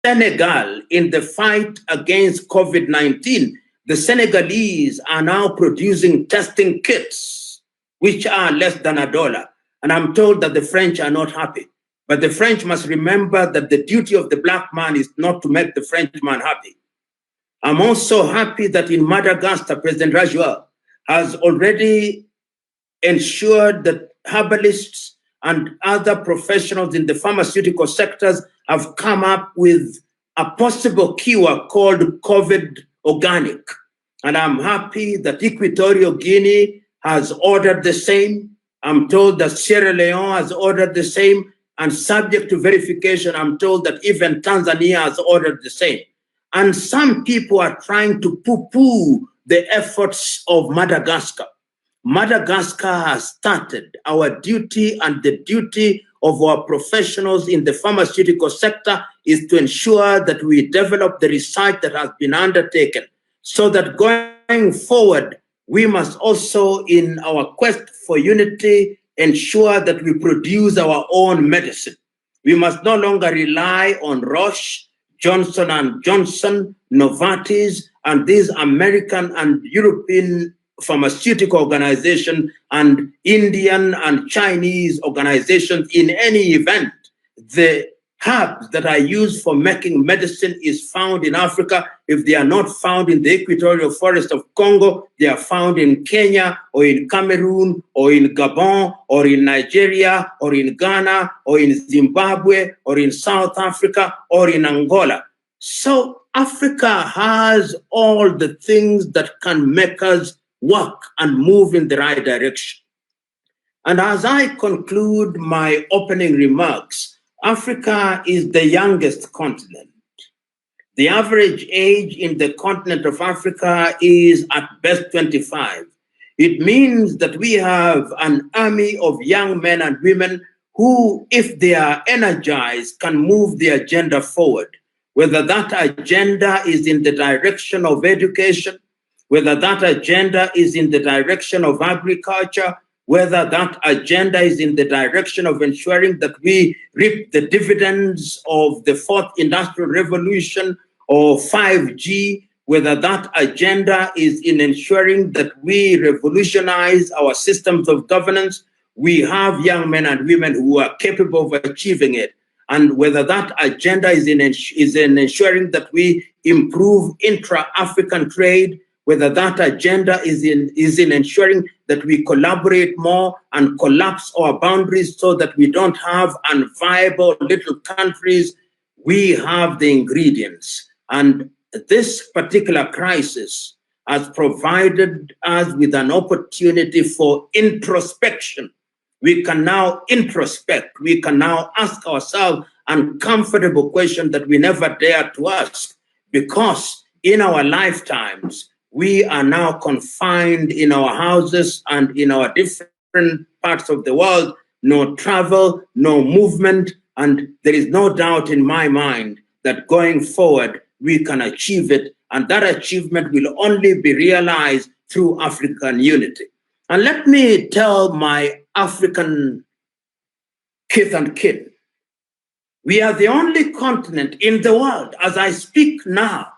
Senegal in the fight against COVID-19, the Senegalese are now producing testing kits, which are less than $1. And I'm told that the French are not happy. But the French must remember that the duty of the black man is not to make the Frenchman happy. I'm also happy that in Madagascar, President Rajwa has already ensured that herbalists and other professionals in the pharmaceutical sectors have come up with a possible cure called COVID organic. And I'm happy that Equatorial Guinea has ordered the same. I'm told that Sierra Leone has ordered the same. And subject to verification, I'm told that even Tanzania has ordered the same. And some people are trying to poo-poo the efforts of Madagascar. Madagascar has started. Our duty and the duty of our professionals in the pharmaceutical sector is to ensure that we develop the research that has been undertaken, so that going forward, we must also, in our quest for unity, ensure that we produce our own medicine. We must no longer rely on Roche, Johnson & Johnson, Novartis, and these American and European pharmaceutical organizations and Indian and Chinese organizations. In any event, the herbs that are used for making medicine is found in Africa. If they are not found in the equatorial forest of Congo, they are found in Kenya or in Cameroon or in Gabon or in Nigeria or in Ghana or in Zimbabwe or in South Africa or in Angola. So Africa has all the things that can make us work and move in the right direction. And as I conclude my opening remarks, Africa is the youngest continent. The average age in the continent of Africa is at best 25. It means that we have an army of young men and women who, if they are energized, can move the agenda forward. Whether that agenda is in the direction of education, whether that agenda is in the direction of agriculture, whether that agenda is in the direction of ensuring that we reap the dividends of the fourth industrial revolution or 5G, whether that agenda is in ensuring that we revolutionize our systems of governance, we have young men and women who are capable of achieving it. And whether that agenda is in ensuring that we improve intra-African trade, whether that agenda is in ensuring that we collaborate more and collapse our boundaries so that we don't have unviable little countries, we have the ingredients. And this particular crisis has provided us with an opportunity for introspection. We can now introspect. We can now ask ourselves uncomfortable questions that we never dare to ask, because in our lifetimes, we are now confined in our houses and in our different parts of the world, no travel, no movement, and there is no doubt in my mind that going forward, we can achieve it, and that achievement will only be realized through African unity. And let me tell my African kith and kin, we are the only continent in the world, as I speak now,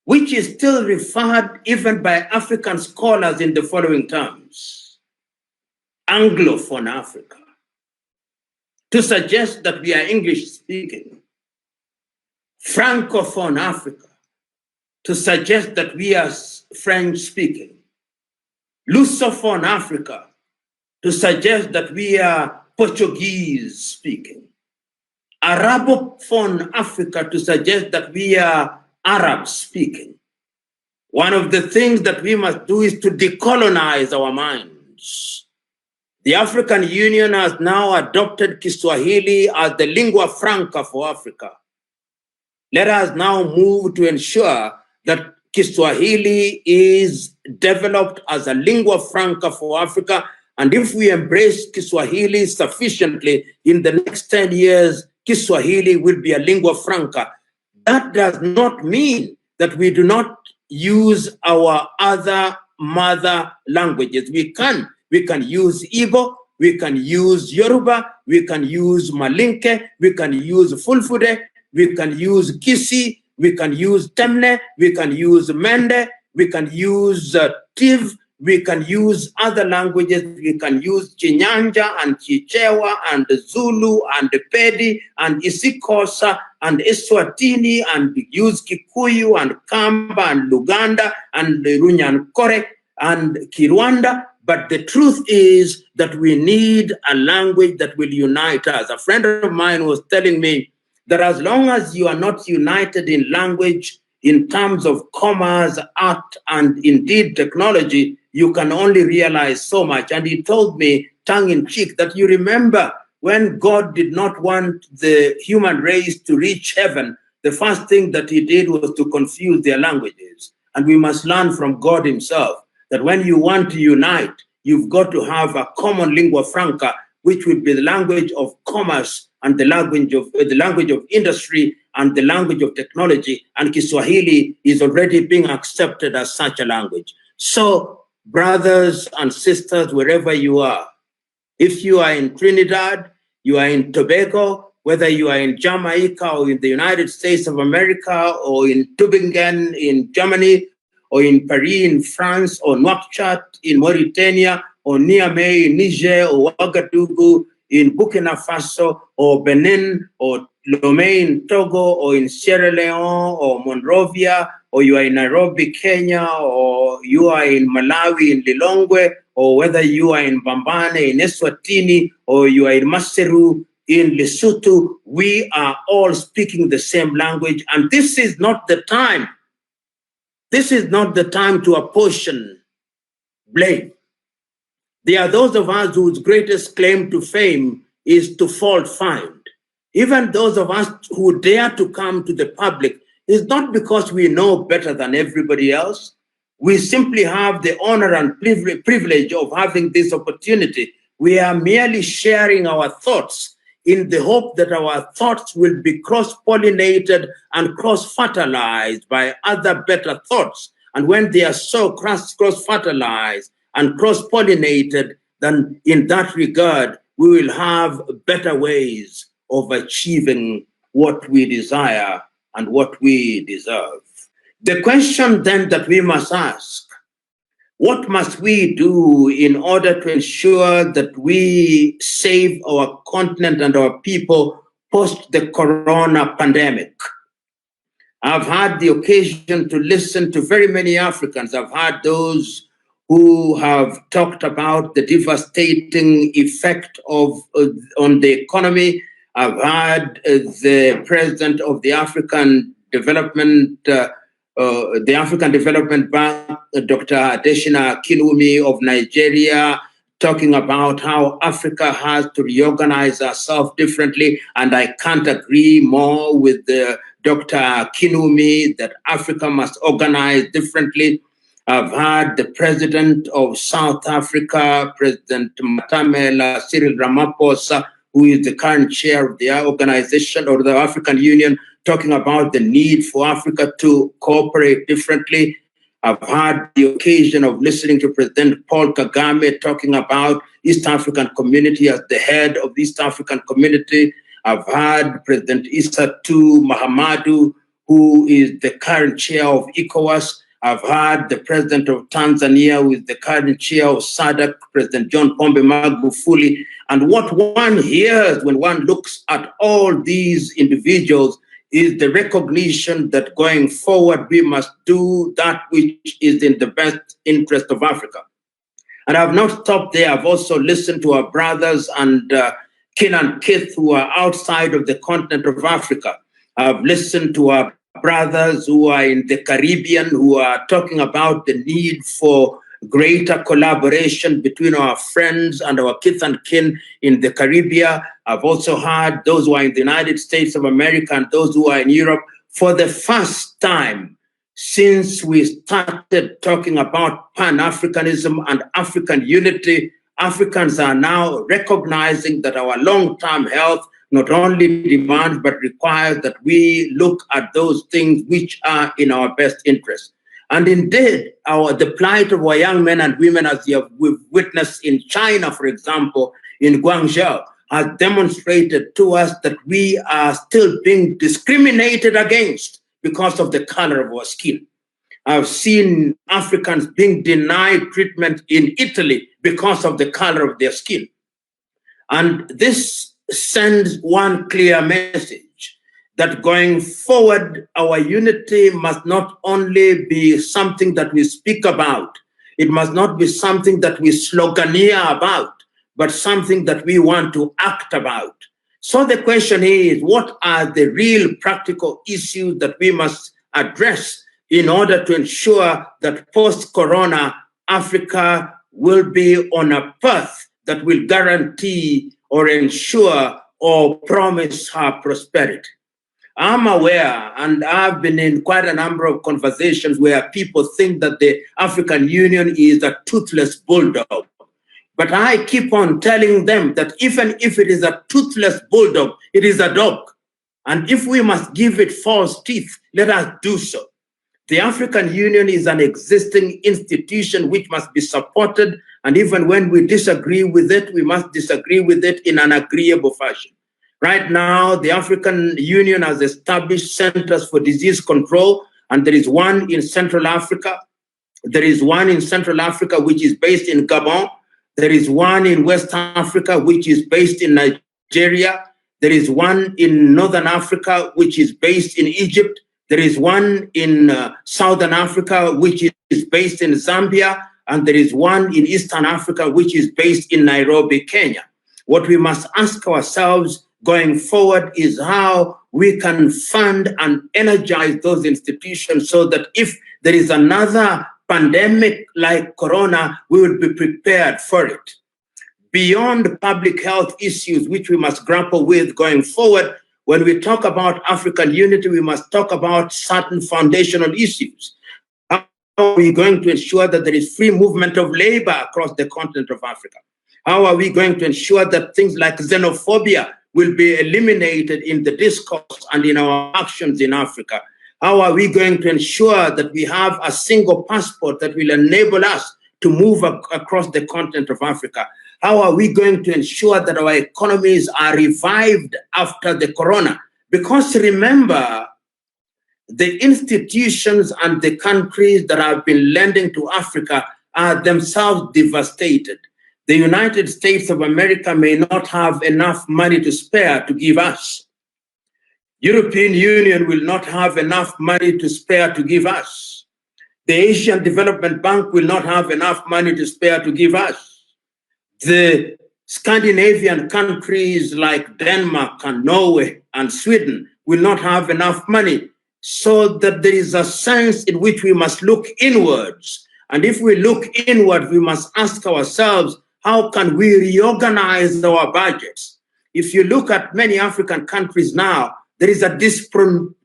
which is still referred even by African scholars in the following terms: Anglophone Africa, to suggest that we are English speaking; Francophone Africa, to suggest that we are French speaking; Lusophone Africa, to suggest that we are Portuguese speaking; Arabophone Africa, to suggest that we are Arab speaking. One of the things that we must do is to decolonize our minds. The African Union has now adopted Kiswahili as the lingua franca for Africa. Let us now move to ensure that Kiswahili is developed as a lingua franca for Africa. And if we embrace Kiswahili sufficiently, in the next 10 years, Kiswahili will be a lingua franca. That does not mean that we do not use our other mother languages. We can use Igbo, we can use Yoruba, we can use Malinke, we can use Fulfude, we can use Kisi, we can use Temne, we can use Mende, we can use Tiv, we can use other languages, we can use Chinyanja and Chichewa and Zulu and Pedi and Isikosa and Eswatini and use Kikuyu and Kamba and Luganda and Runyankore and Kirwanda. But the truth is that we need a language that will unite us. A friend of mine was telling me that as long as you are not united in language, in terms of commerce, art, and indeed technology, you can only realize so much. And he told me, tongue in cheek, that you remember when God did not want the human race to reach heaven, the first thing that he did was to confuse their languages. And we must learn from God himself that when you want to unite, you've got to have a common lingua franca, which will be the language of commerce and the language of industry and the language of technology. And Kiswahili is already being accepted as such a language. So, brothers and sisters, wherever you are, if you are in Trinidad, you are in Tobago, whether you are in Jamaica or in the United States of America or in Tübingen in Germany or in Paris in France or Nouakchott in Mauritania or Niamey in Niger or Ouagadougou in Burkina Faso or Benin or Lomé in Togo or in Sierra Leone or Monrovia, or you are in Nairobi, Kenya, or you are in Malawi in Lilongwe, or whether you are in Bambane in Eswatini or you are in Maseru in Lesotho, we are all speaking the same language. And this is not the time. This is not the time to apportion blame. There are those of us whose greatest claim to fame is to fault find. Even those of us who dare to come to the public is not because we know better than everybody else. We simply have the honor and privilege of having this opportunity. We are merely sharing our thoughts in the hope that our thoughts will be cross-pollinated and cross-fertilized by other better thoughts. And when they are so cross-fertilized and cross-pollinated, then in that regard, we will have better ways of achieving what we desire and what we deserve. The question then that we must ask, what must we do in order to ensure that we save our continent and our people post the corona pandemic? I've had the occasion to listen to very many Africans. I've had those who have talked about the devastating effect of on the economy. I've had the president of the African Development Bank, Dr. Adesina Kinwumi of Nigeria, talking about how Africa has to reorganize herself differently. And I can't agree more with Dr. Kinwumi that Africa must organize differently. I've had the president of South Africa, President Matamela Cyril Ramaphosa, who is the current chair of the organization or the African Union, talking about the need for Africa to cooperate differently. I've had the occasion of listening to President Paul Kagame talking about East African community as the head of the East African community. I've had President Issatu Mahamadou, who is the current chair of ECOWAS. I've had the president of Tanzania, who is the current chair of SADC, President John Pombe Magufuli. And what one hears when one looks at all these individuals is the recognition that going forward, we must do that which is in the best interest of Africa. And I've not stopped there. I've also listened to our brothers and kin and kith who are outside of the continent of Africa. I've listened to our brothers who are in the Caribbean who are talking about the need for greater collaboration between our friends and our kith and kin in the Caribbean. I've also heard those who are in the United States of America and those who are in Europe. For the first time since we started talking about Pan-Africanism and African unity, Africans are now recognizing that our long-term health not only demands but requires that we look at those things which are in our best interest. And indeed, the plight of our young men and women, as we've witnessed in China, for example, in Guangzhou, has demonstrated to us that we are still being discriminated against because of the color of our skin. I've seen Africans being denied treatment in Italy because of the color of their skin. And this sends one clear message that going forward, our unity must not only be something that we speak about, it must not be something that we sloganeer about, but something that we want to act about. So the question is, what are the real practical issues that we must address in order to ensure that post-corona Africa will be on a path that will guarantee or ensure or promise her prosperity? I'm aware, and I've been in quite a number of conversations where people think that the African Union is a toothless bulldog. But I keep on telling them that even if it is a toothless bulldog, it is a dog. And if we must give it false teeth, let us do so. The African Union is an existing institution which must be supported. And even when we disagree with it, we must disagree with it in an agreeable fashion. Right now, the African Union has established centers for disease control, and there is one in Central Africa. There is one in Central Africa, which is based in Gabon. There is one in West Africa, which is based in Nigeria. There is one in Northern Africa, which is based in Egypt. There is one in Southern Africa, which is based in Zambia. And there is one in Eastern Africa, which is based in Nairobi, Kenya. What we must ask ourselves going forward is how we can fund and energize those institutions so that if there is another pandemic like corona, we will be prepared for it. Beyond public health issues, which we must grapple with going forward, when we talk about African unity, we must talk about certain foundational issues. How are we going to ensure that there is free movement of labor across the continent of Africa? How are we going to ensure that things like xenophobia will be eliminated in the discourse and in our actions in Africa? How are we going to ensure that we have a single passport that will enable us to move across the continent of Africa? How are we going to ensure that our economies are revived after the corona? Because remember, the institutions and the countries that have been lending to Africa are themselves devastated. The United States of America may not have enough money to spare to give us. European Union will not have enough money to spare to give us. The Asian Development Bank will not have enough money to spare to give us. The Scandinavian countries like Denmark and Norway and Sweden will not have enough money, so that there is a sense in which we must look inwards. And if we look inward, we must ask ourselves, how can we reorganize our budgets? If you look at many African countries now, there is a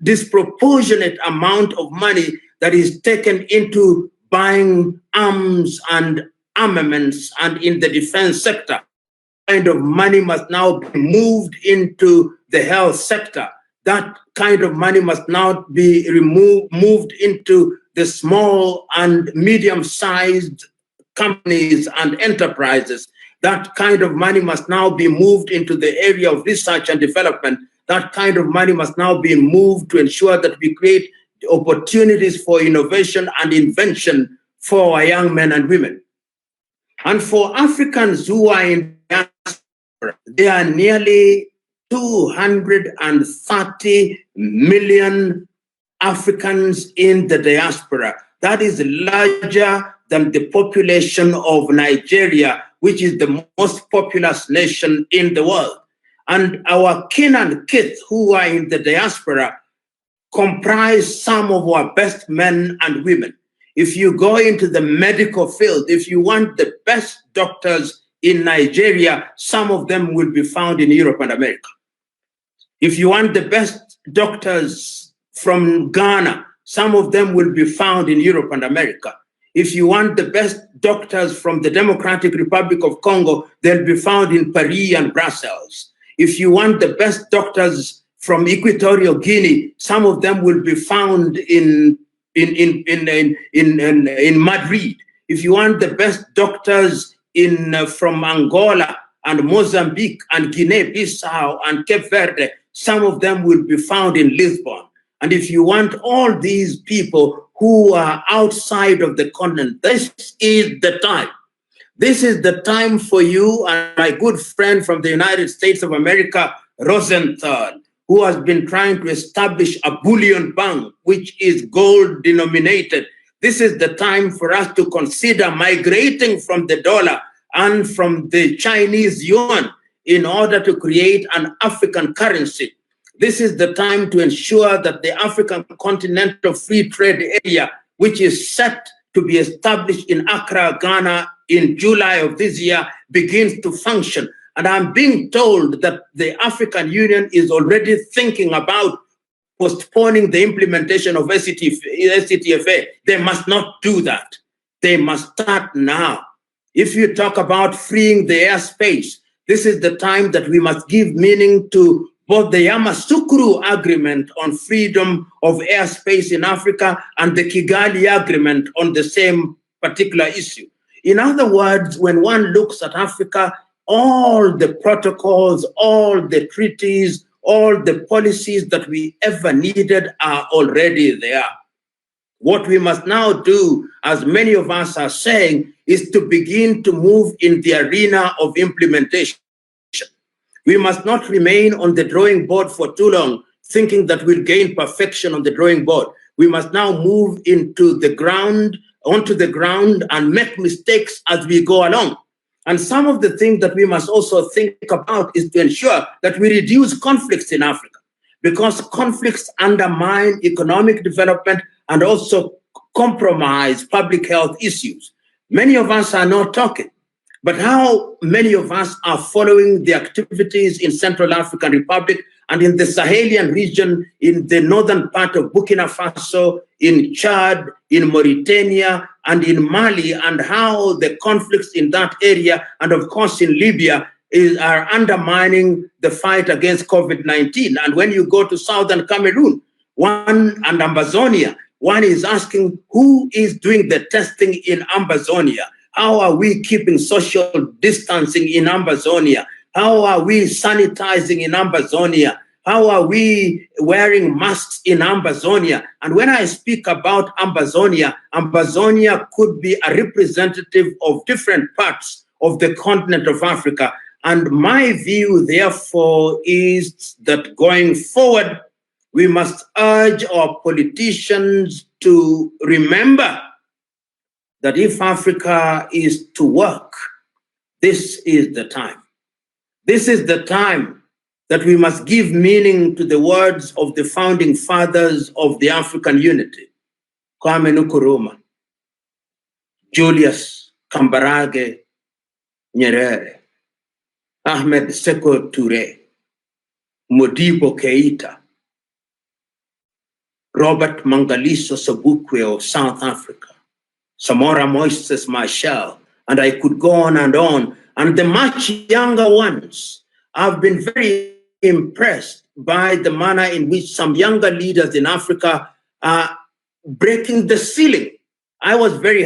disproportionate amount of money that is taken into buying arms and armaments and in the defense sector. Kind of money must now be moved into the health sector. That kind of money must now be moved into the small and medium-sized companies and enterprises. That kind of money must now be moved into the area of research and development. That kind of money must now be moved to ensure that we create opportunities for innovation and invention for our young men and women. And for Africans who are in diaspora, there are nearly 230 million Africans in the diaspora. That is larger than the population of Nigeria, which is the most populous nation in the world. And our kin and kith who are in the diaspora comprise some of our best men and women. If you go into the medical field, if you want the best doctors in Nigeria, some of them will be found in Europe and America. If you want the best doctors from Ghana, some of them will be found in Europe and America. If you want the best doctors from the Democratic Republic of Congo, they'll be found in Paris and Brussels. If you want the best doctors from Equatorial Guinea, some of them will be found in Madrid. If you want the best doctors from Angola, and Mozambique and Guinea-Bissau and Cape Verde, some of them will be found in Lisbon. And if you want all these people who are outside of the continent, this is the time. This is the time for you and my good friend from the United States of America, Rosenthal, who has been trying to establish a bullion bank, which is gold denominated. This is the time for us to consider migrating from the dollar and from the Chinese yuan in order to create an African currency. This is the time to ensure that the African Continental Free Trade Area, which is set to be established in Accra, Ghana in July of this year, begins to function. And I'm being told that the African Union is already thinking about postponing the implementation of SCTFA. They must not do that. They must start now. If you talk about freeing the airspace, this is the time that we must give meaning to both the Yamoussoukro Agreement on freedom of airspace in Africa and the Kigali Agreement on the same particular issue. In other words, when one looks at Africa, all the protocols, all the treaties, all the policies that we ever needed are already there. What we must now do, as many of us are saying, is to begin to move in the arena of implementation. We must not remain on the drawing board for too long, thinking that we'll gain perfection on the drawing board. We must now move onto the ground, and make mistakes as we go along. And some of the things that we must also think about is to ensure that we reduce conflicts in Africa, because conflicts undermine economic development and also compromise public health issues. Many of us are not talking. But how many of us are following the activities in Central African Republic and in the Sahelian region, in the northern part of Burkina Faso, in Chad, in Mauritania, and in Mali, and how the conflicts in that area, and of course in Libya, are undermining the fight against COVID-19. And when you go to southern Cameroon, and Ambazonia, one is asking, who is doing the testing in Ambazonia? How are we keeping social distancing in Ambazonia? How are we sanitizing in Ambazonia? How are we wearing masks in Ambazonia? And when I speak about Ambazonia, Ambazonia could be a representative of different parts of the continent of Africa. And my view, therefore, is that going forward, we must urge our politicians to remember that if Africa is to work, this is the time. This is the time that we must give meaning to the words of the founding fathers of the African unity, Kwame Nkrumah, Julius Kambarage Nyerere, Ahmed Sékou Touré, Modibo Keïta, Robert Mangaliso Sobukwe of South Africa, Samora Moises Machel, and I could go on. And the much younger ones, I've been very impressed by the manner in which some younger leaders in Africa are breaking the ceiling. I was very